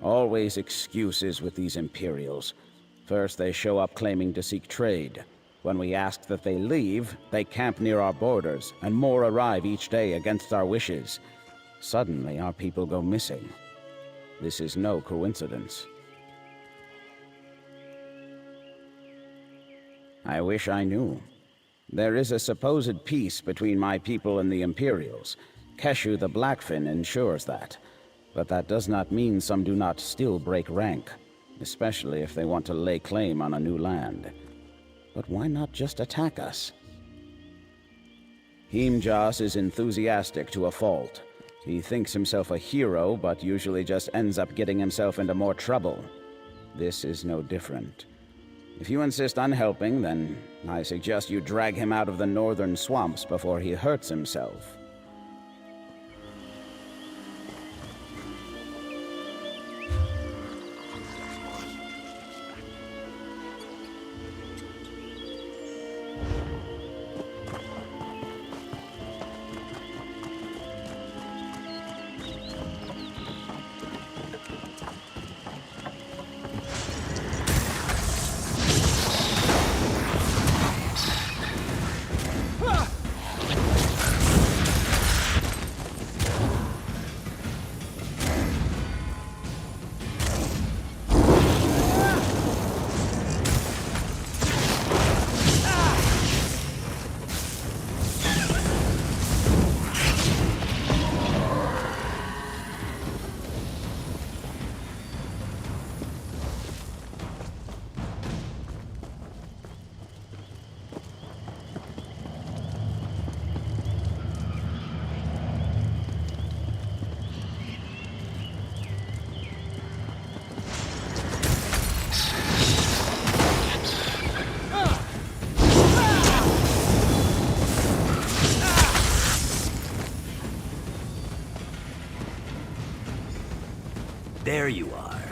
Always excuses with these Imperials. First they show up claiming to seek trade. When we ask that they leave, they camp near our borders, and more arrive each day against our wishes. Suddenly our people go missing. This is no coincidence. I wish I knew. There is a supposed peace between my people and the Imperials. Keshu the Blackfin ensures that. But that does not mean some do not still break rank, especially if they want to lay claim on a new land. But why not just attack us? Himjas is enthusiastic to a fault. He thinks himself a hero, but usually just ends up getting himself into more trouble. This is no different. If you insist on helping, then I suggest you drag him out of the northern swamps before he hurts himself. There you are.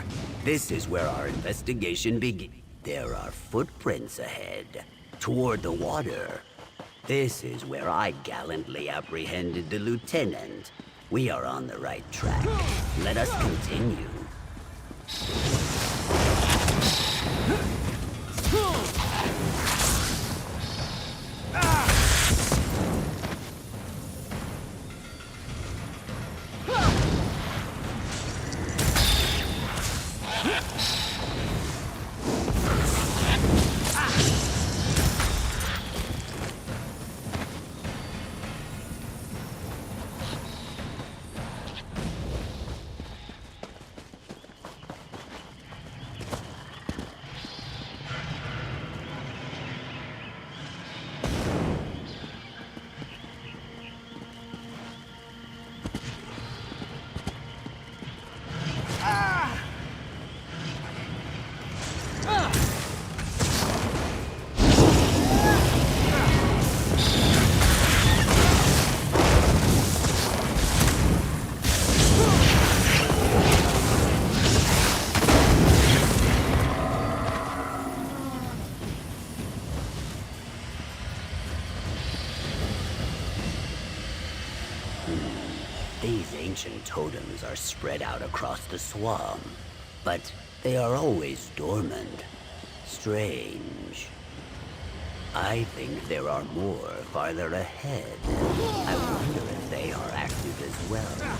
This is where our investigation begins. There are footprints ahead, toward the water. This is where I gallantly apprehended the lieutenant. We are on the right track. Let us continue. These ancient totems are spread out across the swamp, but they are always dormant. Strange. I think there are more farther ahead. I wonder if they are active as well.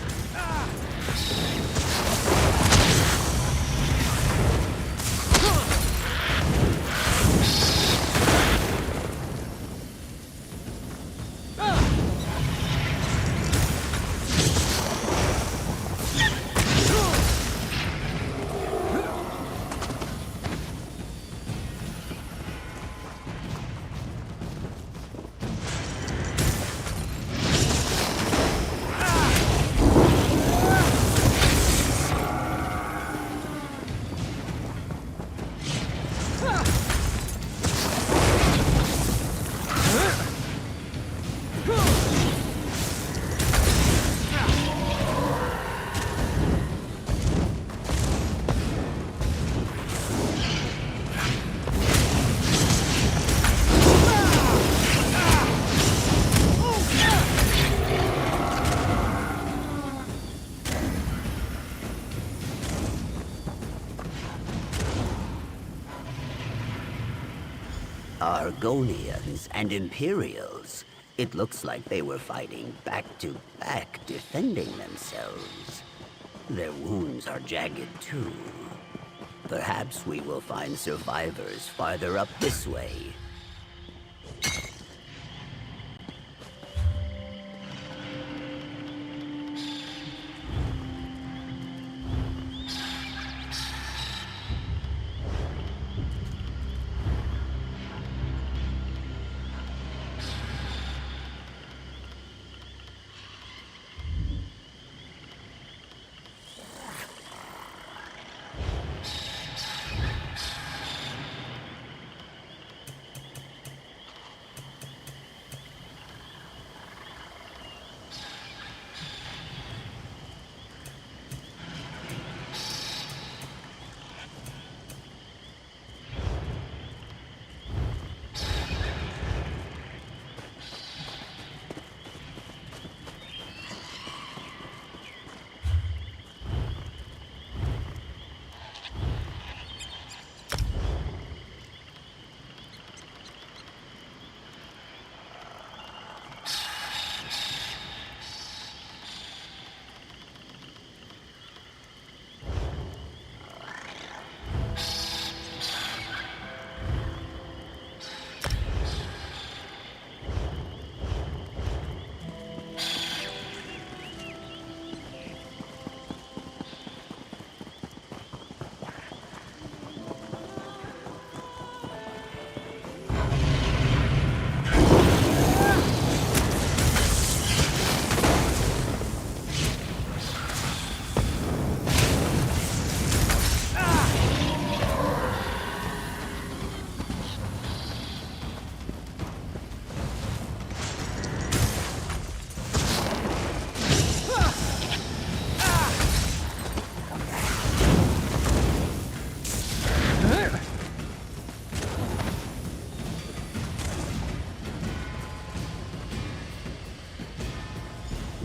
Argonians and Imperials. It looks like they were fighting back to back, defending themselves. Their wounds are jagged too. Perhaps we will find survivors farther up this way.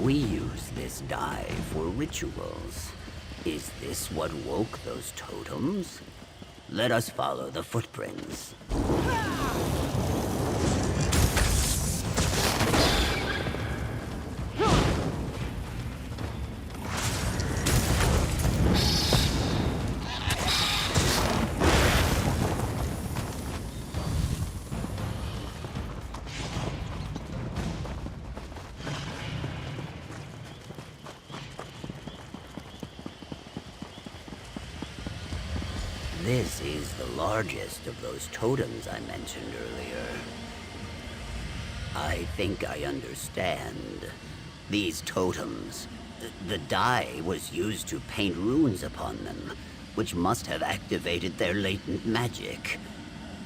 We use this dye for rituals. Is this what woke those totems? Let us follow the footprints. This is the largest of those totems I mentioned earlier. I think I understand. These totems, the dye was used to paint runes upon them, which must have activated their latent magic.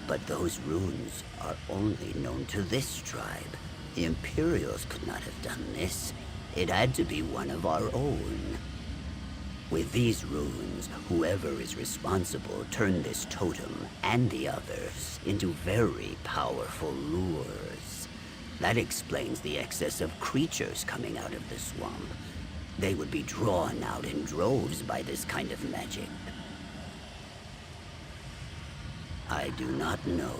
But those runes are only known to this tribe. The Imperials could not have done this. It had to be one of our own. With these runes, whoever is responsible turned this totem and the others into very powerful lures. That explains the excess of creatures coming out of the swamp. They would be drawn out in droves by this kind of magic. I do not know.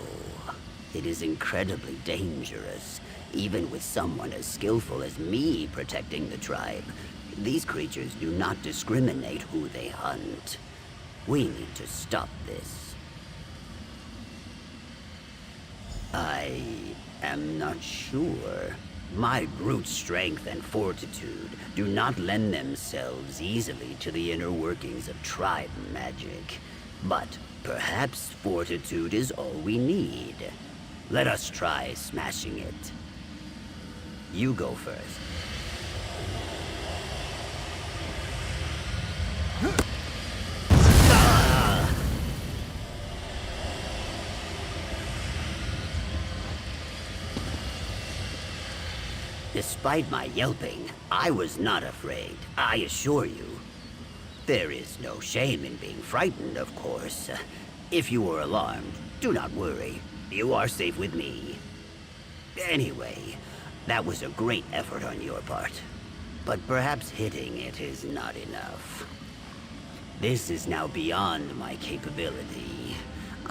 It is incredibly dangerous, even with someone as skillful as me protecting the tribe. These creatures do not discriminate who they hunt. We need to stop this. I am not sure. My brute strength and fortitude do not lend themselves easily to the inner workings of tribe magic. But perhaps fortitude is all we need. Let us try smashing it. You go first. Despite my yelping, I was not afraid, I assure you. There is no shame in being frightened, of course. If you were alarmed, do not worry. You are safe with me. Anyway, that was a great effort on your part. But perhaps hitting it is not enough. This is now beyond my capability.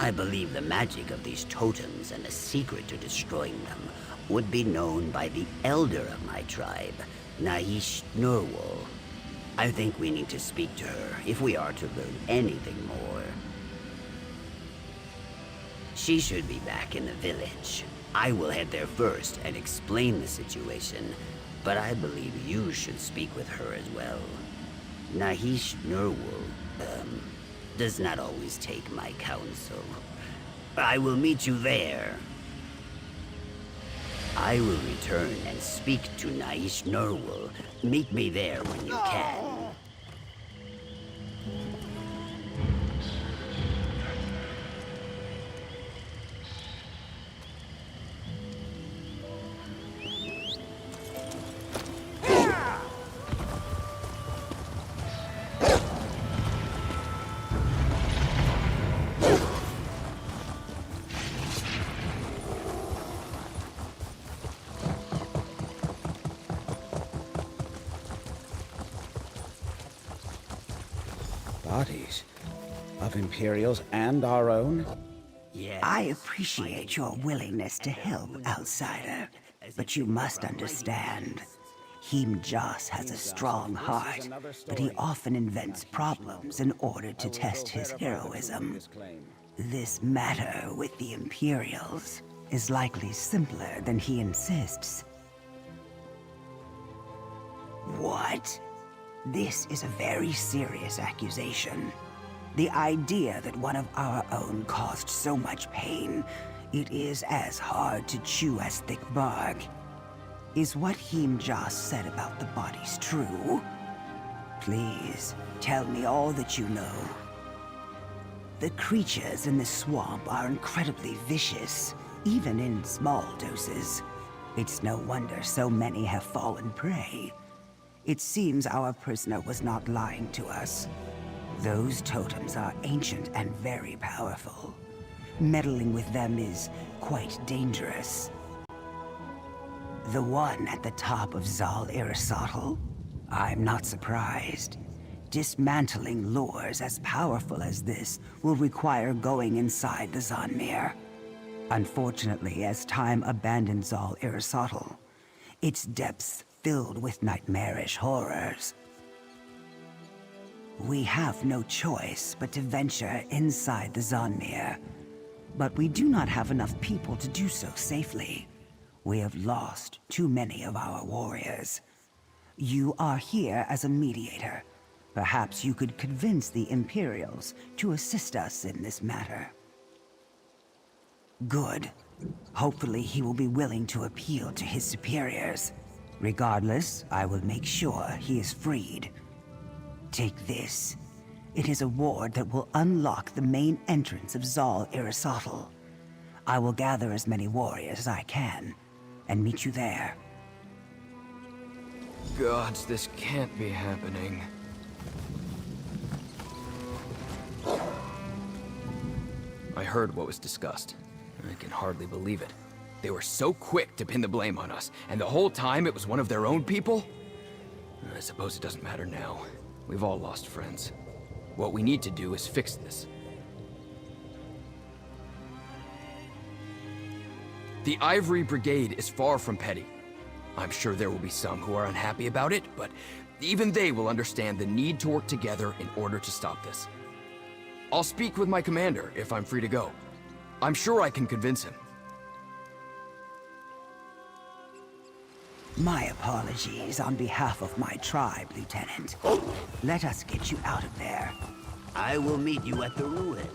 I believe the magic of these totems and the secret to destroying them would be known by the elder of my tribe, Naish Nurwal. I think we need to speak to her if we are to learn anything more. She should be back in the village. I will head there first and explain the situation, but I believe you should speak with her as well. Nahish Nurwal, does not always take my counsel. I will meet you there. I will return and speak to Nahish Nurwal. Meet me there when you can. Bodies of Imperials and our own? Yes. I appreciate your willingness to help, outsider, but you must understand. Heem Jas has a strong heart, but he often invents problems in order to test his heroism. This matter with the Imperials is likely simpler than he insists. What? This is a very serious accusation. The idea that one of our own caused so much pain, it is as hard to chew as thick bark. Is what Heem Jas said about the bodies true? Please, tell me all that you know. The creatures in the swamp are incredibly vicious, even in small doses. It's no wonder so many have fallen prey. It seems our prisoner was not lying to us. Those totems are ancient and very powerful. Meddling with them is quite dangerous. The one at the top of Zal Aristotle? I'm not surprised. Dismantling lures as powerful as this will require going inside the Zanmir. Unfortunately, as time abandoned Zal Aristotle, its depths filled with nightmarish horrors. We have no choice but to venture inside the Zanmir, but we do not have enough people to do so safely. We have lost too many of our warriors. You are here as a mediator. Perhaps you could convince the Imperials to assist us in this matter. Good. Hopefully he will be willing to appeal to his superiors. Regardless, I will make sure he is freed. Take this. It is a ward that will unlock the main entrance of Zal Aristotle. I will gather as many warriors as I can, and meet you there. Gods, this can't be happening. I heard what was discussed. I can hardly believe it. They were so quick to pin the blame on us, and the whole time it was one of their own people? I suppose it doesn't matter now. We've all lost friends. What we need to do is fix this. The Ivory Brigade is far from petty. I'm sure there will be some who are unhappy about it, but even they will understand the need to work together in order to stop this. I'll speak with my commander if I'm free to go. I'm sure I can convince him. My apologies on behalf of my tribe, Lieutenant. Let us get you out of there. I will meet you at the ruin.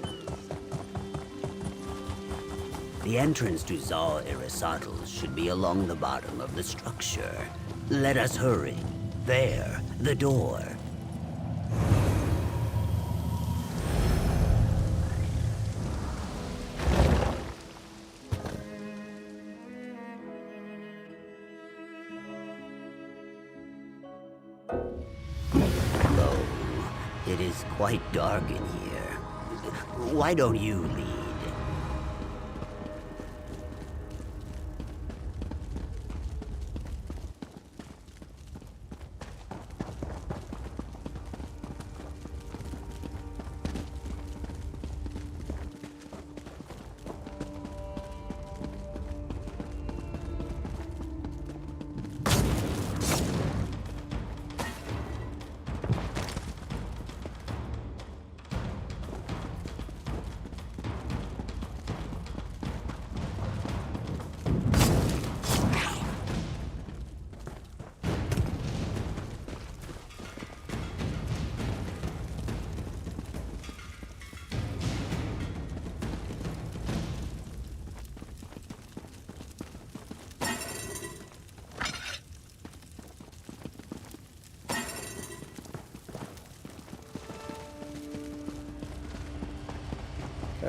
The entrance to Zal Aristotle should be along the bottom of the structure. Let us hurry. There, the door. Lo, it is quite dark in here. Why don't you lead?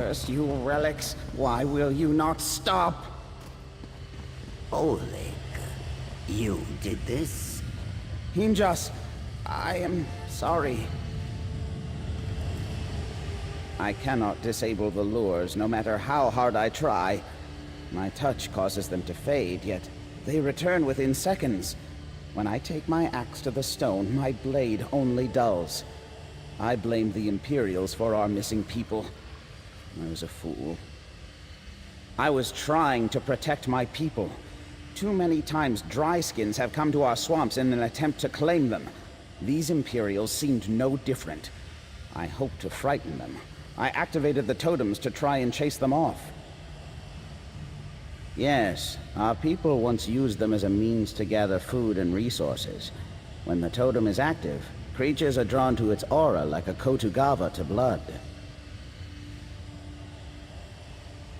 Curse you, relics! Why will you not stop? Oleg, you did this? Hinjas, I am sorry. I cannot disable the lures, no matter how hard I try. My touch causes them to fade, yet they return within seconds. When I take my axe to the stone, my blade only dulls. I blame the Imperials for our missing people. I was a fool. I was trying to protect my people. Too many times dryskins have come to our swamps in an attempt to claim them. These Imperials seemed no different. I hoped to frighten them. I activated the totems to try and chase them off. Yes, our people once used them as a means to gather food and resources. When the totem is active, creatures are drawn to its aura like a Kotugava to blood.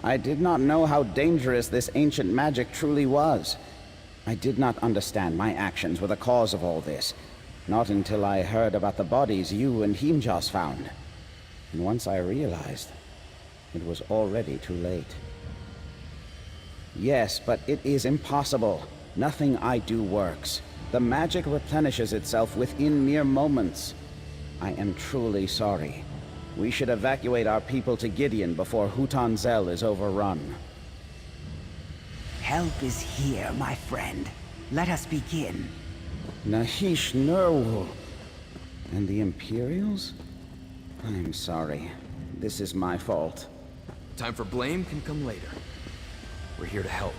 I did not know how dangerous this ancient magic truly was. I did not understand my actions were the cause of all this. Not until I heard about the bodies you and Himjas found. And once I realized, it was already too late. Yes, but it is impossible. Nothing I do works. The magic replenishes itself within mere moments. I am truly sorry. We should evacuate our people to Gideon before Hutanzel is overrun. Help is here, my friend. Let us begin. Nahish Nurwul. And the Imperials? I'm sorry. This is my fault. Time for blame can come later. We're here to help.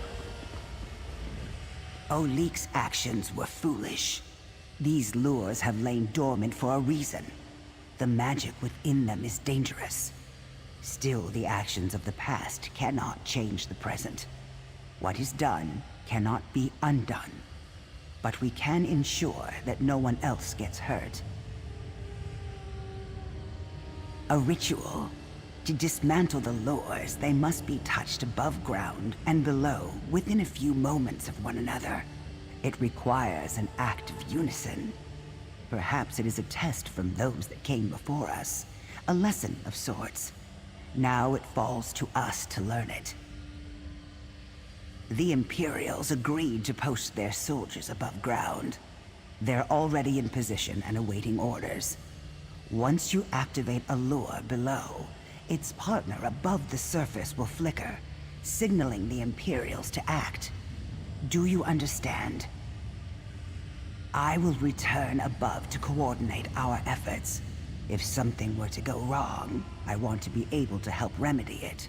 Oleg's actions were foolish. These lures have lain dormant for a reason. The magic within them is dangerous. Still, the actions of the past cannot change the present. What is done cannot be undone. But we can ensure that no one else gets hurt. A ritual. To dismantle the lures, they must be touched above ground and below within a few moments of one another. It requires an act of unison. Perhaps it is a test from those that came before us, a lesson of sorts. Now it falls to us to learn it. The Imperials agreed to post their soldiers above ground. They're already in position and awaiting orders. Once you activate a lure below, its partner above the surface will flicker, signaling the Imperials to act. Do you understand? I will return above to coordinate our efforts. If something were to go wrong, I want to be able to help remedy it.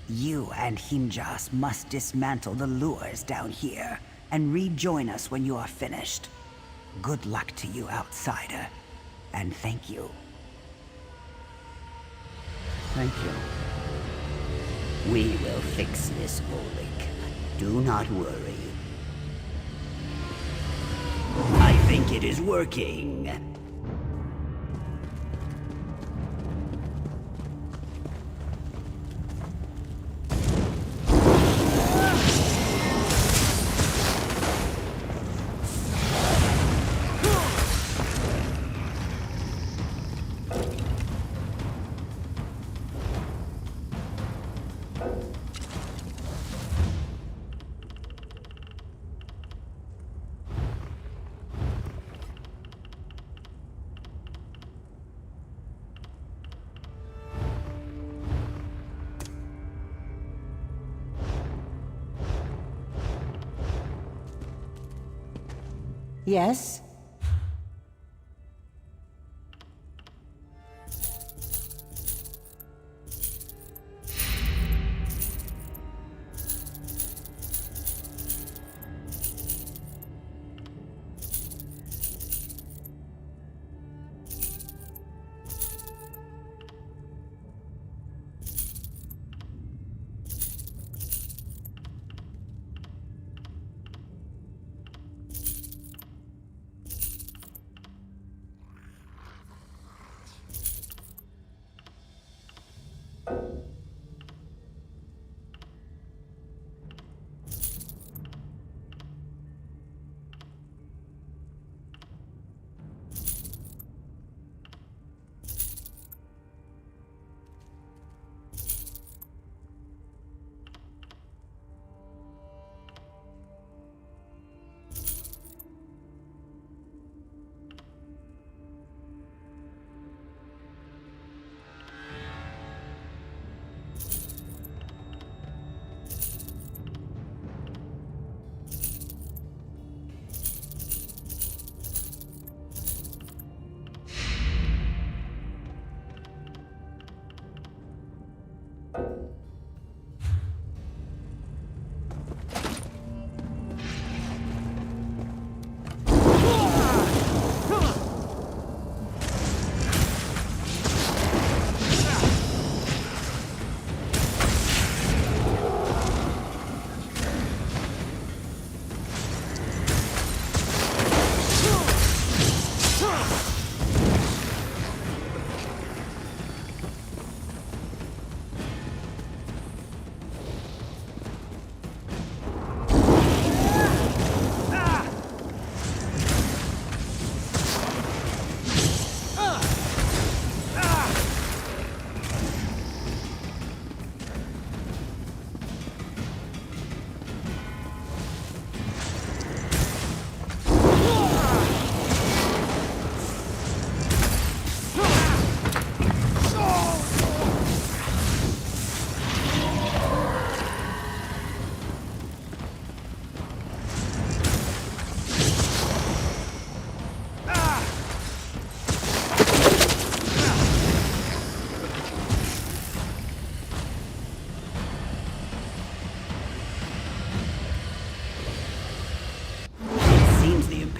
You and Himjas must dismantle the lures down here and rejoin us when you are finished. Good luck to you, outsider, and thank you. Thank you. We will fix this, Oleg. Do not worry. I think it is working. Yes?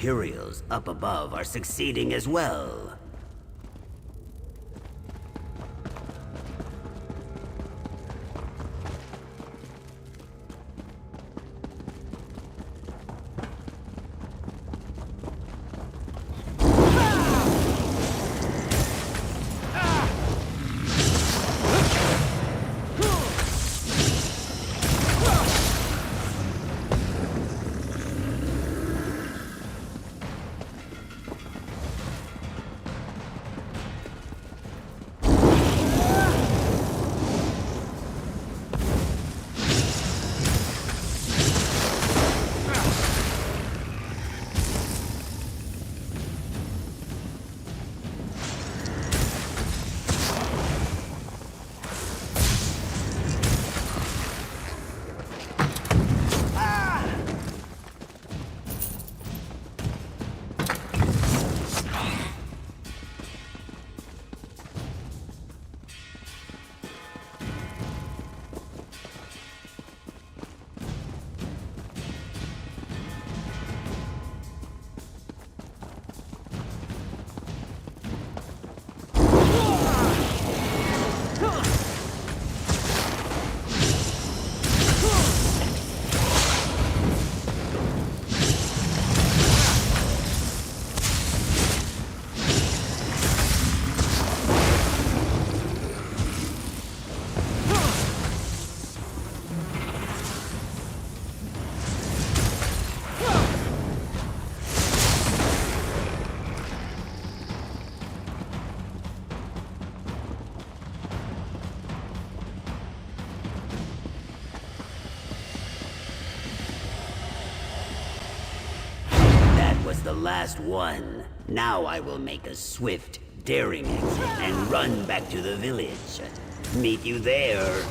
Imperials up above are succeeding as well. The last one. Now I will make a swift, daring exit and run back to the village. Meet you there.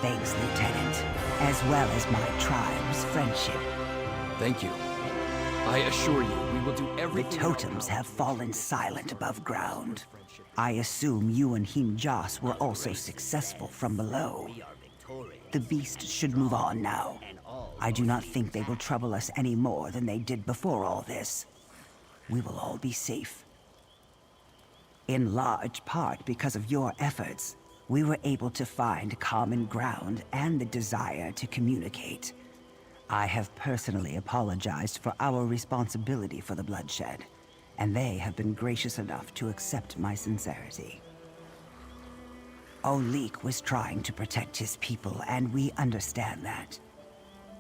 Thanks, Lieutenant, as well as my tribe's friendship. Thank you. I assure you, we will do The everything... totems have fallen silent above ground. I assume you and Him Joss were also successful from below. The beast should move on now. I do not think they will trouble us any more than they did before all this. We will all be safe. In large part because of your efforts, we were able to find common ground and the desire to communicate. I have personally apologized for our responsibility for the bloodshed, and they have been gracious enough to accept my sincerity. Olik was trying to protect his people, and we understand that.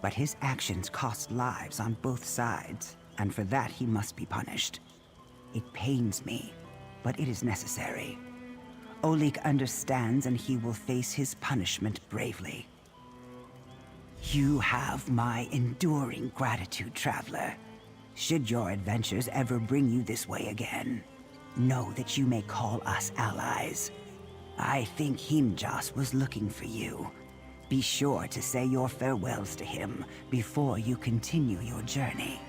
But his actions cost lives on both sides, and for that he must be punished. It pains me, but it is necessary. Olik understands, and he will face his punishment bravely. You have my enduring gratitude, traveler. Should your adventures ever bring you this way again, know that you may call us allies. I think Himjas was looking for you. Be sure to say your farewells to him before you continue your journey.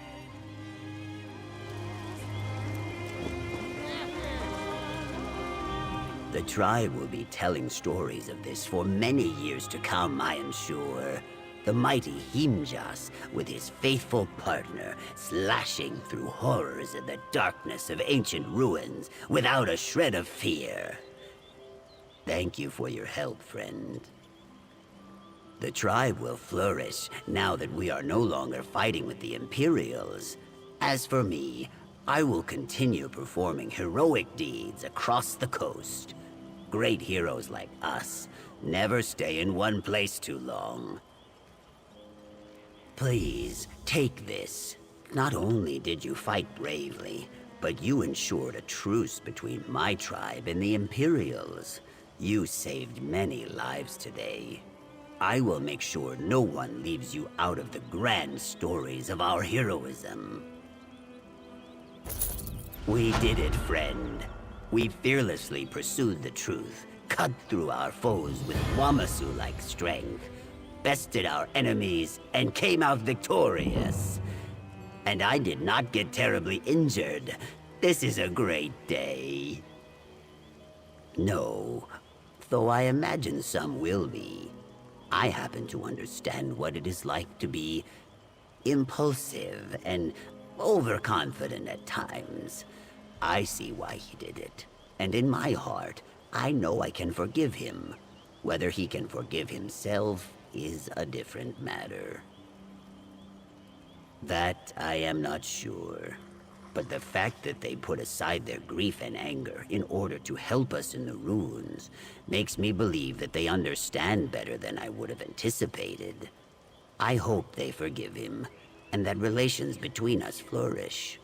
The tribe will be telling stories of this for many years to come, I am sure. The mighty Himjas with his faithful partner, slashing through horrors in the darkness of ancient ruins without a shred of fear. Thank you for your help, friend. The tribe will flourish now that we are no longer fighting with the Imperials. As for me, I will continue performing heroic deeds across the coast. Great heroes like us never stay in one place too long. Please, take this. Not only did you fight bravely, but you ensured a truce between my tribe and the Imperials. You saved many lives today. I will make sure no one leaves you out of the grand stories of our heroism. We did it, friend. We fearlessly pursued the truth, cut through our foes with Wamasu-like strength, bested our enemies, and came out victorious. And I did not get terribly injured. This is a great day. No, though I imagine some will be. I happen to understand what it is like to be impulsive and overconfident at times. I see why he did it. And in my heart, I know I can forgive him. Whether he can forgive himself is a different matter. That I am not sure. But the fact that they put aside their grief and anger in order to help us in the ruins makes me believe that they understand better than I would have anticipated. I hope they forgive him, and that relations between us flourish.